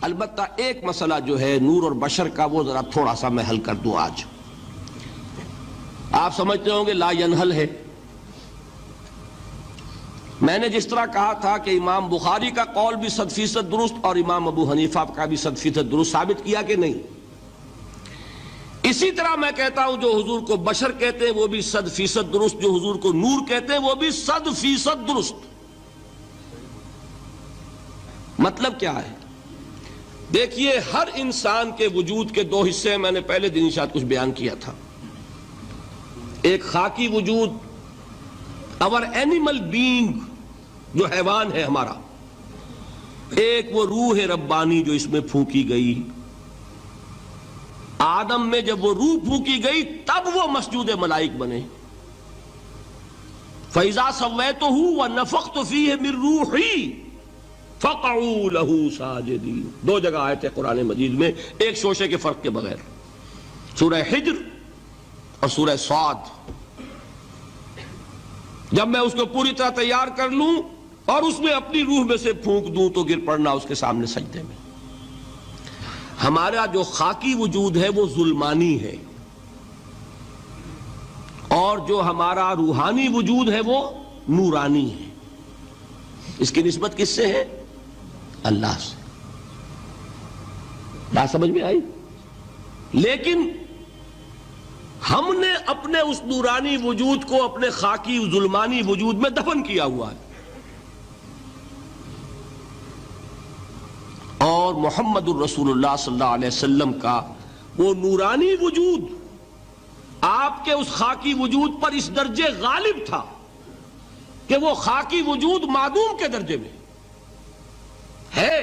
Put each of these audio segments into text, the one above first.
البتہ ایک مسئلہ جو ہے نور اور بشر کا وہ ذرا تھوڑا سا میں حل کر دوں آج. آپ سمجھتے ہوں گے لا ینحل ہے. میں نے جس طرح کہا تھا کہ امام بخاری کا قول بھی 100% درست اور امام ابو حنیفہ کا بھی 100% درست ثابت کیا کہ نہیں. اسی طرح میں کہتا ہوں جو حضور کو بشر کہتے ہیں وہ بھی 100% درست، جو حضور کو نور کہتے ہیں وہ بھی 100% درست. مطلب کیا ہے؟ دیکھیے ہر انسان کے وجود کے دو حصے ہیں. میں نے پہلے دن شاید کچھ بیان کیا تھا. ایک خاکی وجود، اور اینیمل بینگ جو حیوان ہے ہمارا. ایک وہ روح ربانی جو اس میں پھونکی گئی. آدم میں جب وہ روح پھونکی گئی تب وہ مسجود ملائک بنے. فَإِذَا سَوَّيْتُهُ وَنَفَخْتُ فِيهِ مِن رُوحِي فَقَعُوا لَهُ سَاجِدِينَ. دو جگہ آئے تھے قرآن مجید میں ایک شوشے کے فرق کے بغیر، سورہ حجر اور سورہ صاد. جب میں اس کو پوری طرح تیار کر لوں اور اس میں اپنی روح میں سے پھونک دوں تو گر پڑنا اس کے سامنے سجدے میں. ہمارا جو خاکی وجود ہے وہ ظلمانی ہے، اور جو ہمارا روحانی وجود ہے وہ نورانی ہے. اس کی نسبت کس سے ہے؟ اللہ سے. بات سمجھ میں آئی؟ لیکن ہم نے اپنے اس نورانی وجود کو اپنے خاکی ظلمانی وجود میں دفن کیا ہوا ہے. اور محمد الرسول اللہ صلی اللہ علیہ وسلم کا وہ نورانی وجود آپ کے اس خاکی وجود پر اس درجے غالب تھا کہ وہ خاکی وجود معدوم کے درجے میں ہے،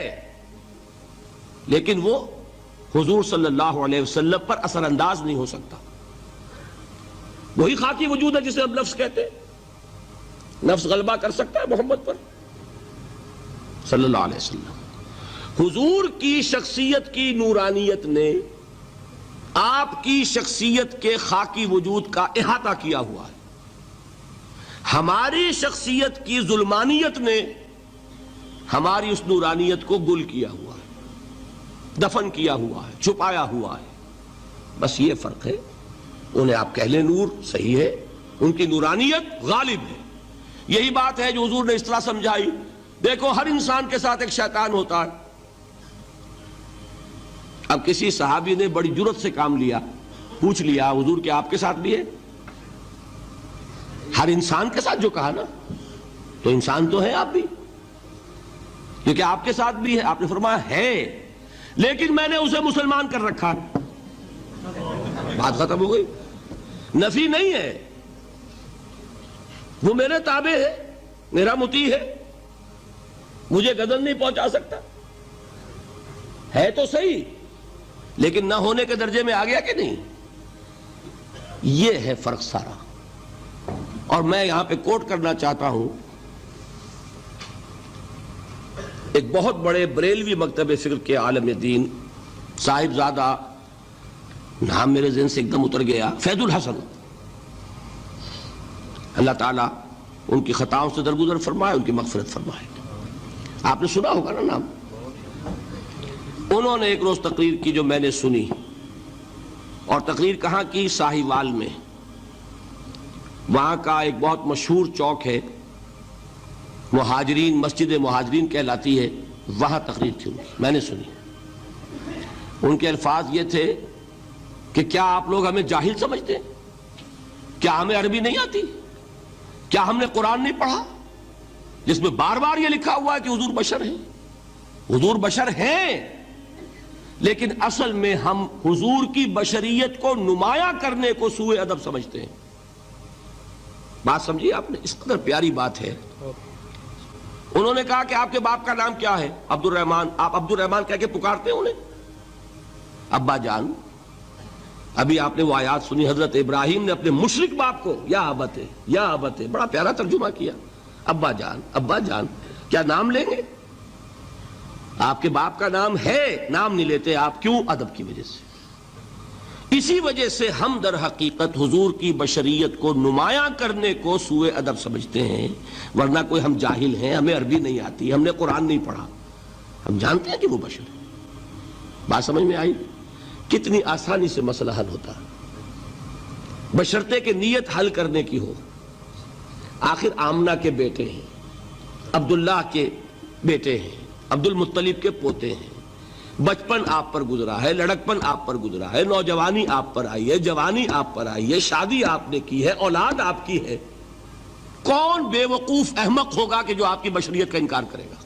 لیکن وہ حضور صلی اللہ علیہ وسلم پر اثر انداز نہیں ہو سکتا. وہی خاکی وجود ہے جسے ہم نفس کہتے ہیں. نفس غلبہ کر سکتا ہے محمد پر صلی اللہ علیہ وسلم. حضور کی شخصیت کی نورانیت نے آپ کی شخصیت کے خاکی وجود کا احاطہ کیا ہوا ہے. ہماری شخصیت کی ظلمانیت نے ہماری اس نورانیت کو گل کیا ہوا ہے، دفن کیا ہوا ہے، چھپایا ہوا ہے. بس یہ فرق ہے. انہیں آپ کہہ لیں نور، صحیح ہے، ان کی نورانیت غالب ہے. یہی بات ہے جو حضور نے اس طرح سمجھائی. دیکھو ہر انسان کے ساتھ ایک شیطان ہوتا ہے. اب کسی صحابی نے بڑی جرت سے کام لیا، پوچھ لیا حضور کہ آپ کے ساتھ بھی ہے؟ ہر انسان کے ساتھ جو کہا نا، تو انسان تو ہے آپ بھی، کیونکہ آپ کے ساتھ بھی ہے. آپ نے فرمایا ہے، لیکن میں نے اسے مسلمان کر رکھا. بات ختم ہو گئی. نفی نہیں ہے، وہ میرے تابع ہے، میرا مطیع ہے، مجھے گدن نہیں پہنچا سکتا. ہے تو صحیح، لیکن نہ ہونے کے درجے میں آ گیا کہ نہیں. یہ ہے فرق سارا. اور میں یہاں پہ کوٹ کرنا چاہتا ہوں ایک بہت بڑے بریلوی مکتب فکر کے عالم دین، صاحب زادہ، نام میرے ذہن سے ایک دم اتر گیا، فیض الحسن. اللہ تعالیٰ ان کی خطاؤں سے درگزر فرمائے، ان کی مغفرت فرمائے. آپ نے سنا ہوگا نا نام. انہوں نے ایک روز تقریر کی جو میں نے سنی، اور تقریر کہاں کی؟ ساہیوال میں. وہاں کا ایک بہت مشہور چوک ہے، مہاجرین، مسجد مہاجرین کہلاتی ہے، وہاں تقریر تھی ان کی، میں نے سنی. ان کے الفاظ یہ تھے کہ کیا آپ لوگ ہمیں جاہل سمجھتے ہیں؟ کیا ہمیں عربی نہیں آتی؟ کیا ہم نے قرآن نہیں پڑھا جس میں بار بار یہ لکھا ہوا ہے کہ حضور بشر ہیں؟ حضور بشر ہیں، لیکن اصل میں ہم حضور کی بشریت کو نمایاں کرنے کو سوء ادب سمجھتے ہیں. بات سمجھیے آپ نے، اس قدر پیاری بات ہے. انہوں نے کہا کہ آپ کے باپ کا نام کیا ہے؟ عبد الرحمن. آپ عبد الرحمن کہہ کے پکارتے ہیں انہیں؟ ابا جان. ابھی آپ نے وہ آیات سنی، حضرت ابراہیم نے اپنے مشرک باپ کو یا ابت ہے، یا ابت ہے، بڑا پیارا ترجمہ کیا. ابا جان، ابا جان. کیا نام لیں گے؟ آپ کے باپ کا نام ہے، نام نہیں لیتے آپ. کیوں؟ ادب کی وجہ سے. اسی وجہ سے ہم در حقیقت حضور کی بشریت کو نمایاں کرنے کو سوء ادب سمجھتے ہیں. ورنہ کوئی ہم جاہل ہیں، ہمیں عربی نہیں آتی، ہم نے قرآن نہیں پڑھا، ہم جانتے ہیں کہ وہ بشر ہے. بات سمجھ میں آئی؟ کتنی آسانی سے مسئلہ حل ہوتا بشرطے کہ نیت حل کرنے کی ہو. آخر آمنہ کے بیٹے ہیں، عبداللہ کے بیٹے ہیں، عبد المطلب کے پوتے ہیں. بچپن آپ پر گزرا ہے، لڑکپن آپ پر گزرا ہے، نوجوانی آپ پر آئی ہے، جوانی آپ پر آئی ہے، شادی آپ نے کی ہے، اولاد آپ کی ہے. کون بے وقوف احمق ہوگا کہ جو آپ کی بشریت کا انکار کرے گا؟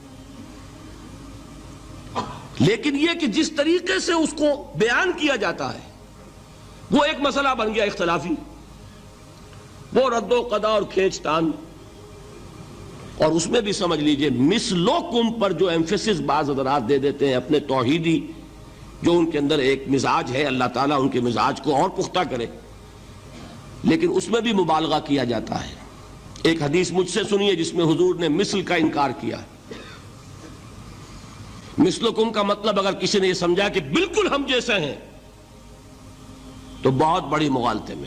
لیکن یہ کہ جس طریقے سے اس کو بیان کیا جاتا ہے وہ ایک مسئلہ بن گیا اختلافی، وہ رد و قضا اور کھینچ تان. اور اس میں بھی سمجھ لیجئے مثلکم پر جو ایمفیسس بعض حضرات دے دیتے ہیں اپنے توحیدی جو ان کے اندر ایک مزاج ہے، اللہ تعالیٰ ان کے مزاج کو اور پختہ کرے، لیکن اس میں بھی مبالغہ کیا جاتا ہے. ایک حدیث مجھ سے سنیے جس میں حضور نے مثل کا انکار کیا. مثلکم کا مطلب اگر کسی نے یہ سمجھا کہ بالکل ہم جیسے ہیں تو بہت بڑی مغالطے میں